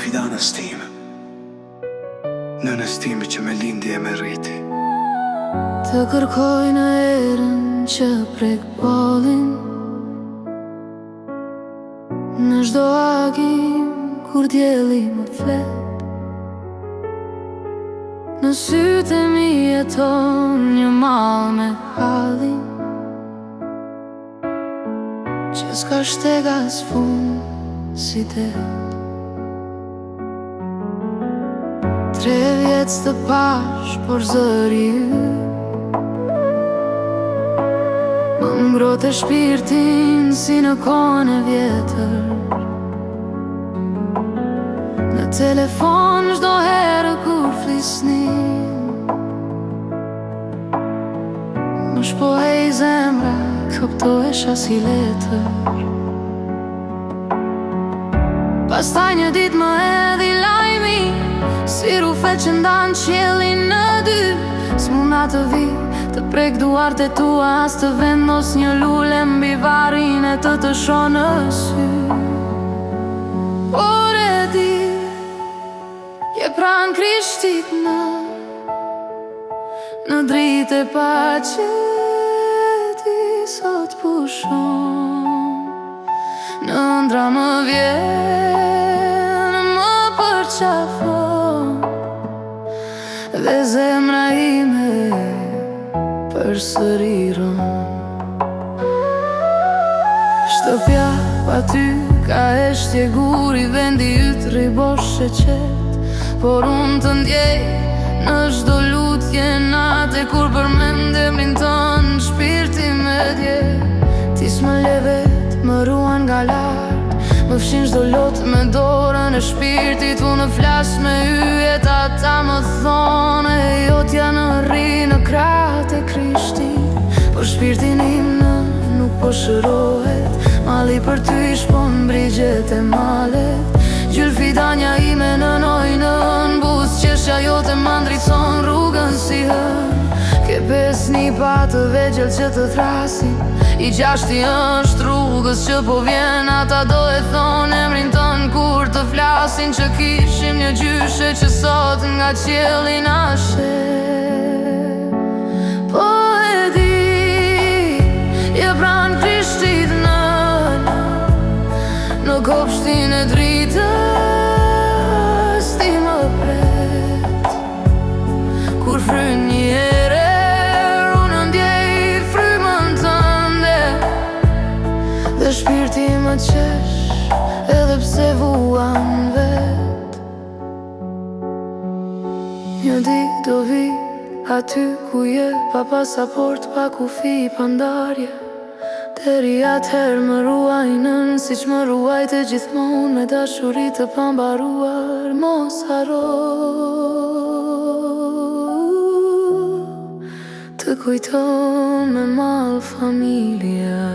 fidanës tim, nënës tim që me lindi e me rriti. Të kërkoj në erën që prek ballin, në çdo agim kur dielli më flet. Në sytë e mi jeton një mall me hallin, që s'ka shteg as fund si det. 3 vjet të pash, por zëri yt më ngrohtë shpirtin si në kohën e vjetër. Në telefon çdo herë kur flisnim, më shpohej zemra, koptohesha si letër. Pastaj një ditë më edhi lajmi, si rufe që ndanë qiellin në dy. S'muna të vi, të prek duart e tua, as të vendos një lule mbi varrin e të shoh në sy. Por e di, je pranë Krishtit në dritë e paqe ti sot pushon. Në ëndra më vjen, më përqafon, dhe zemra ime përsëriron. Shtëpja pa ty ka eshtje guri, vendi yt ribosh e qet. Por unë të ndjej në çdo lutje nate, kur përmend emrin tënd shpirti me dje. Ti s'më le vet, më ruan nga lart, më fshin çdo lot me dorën e shpirtit. Unë flas me yjet, ata më thonë e jotja në rri në krahët e Krishtit. Por shpirtin im nuk po shërohet, malli për ty i shpon brigjet e malet. Gjylfidanja ime në noj në buz, qeshja jote më ndritson rrugën si hën. Ke 5 nipa të vegjël që të thrasin, i 6 është rrugës që po vjen. Ata do e thonë emrin tënd kur të flasin, që kishim një gjyshe që sot nga qielli na sheh. Po e di, je pranë Krishtit në kopshtin e dritës ti më pret. Kur fryn një herë, unë ndjej frymën tënde, dhe shpirti më qesh edhe pse vuan vet. Një ditë do vi aty ku je, pa pasaport, pa kufi, pa ndarje. Deri atëherë më ruajnën, siç më ruajte gjithmonë, me dashuri të pambaruar. Mos haro të kujton me mall familja.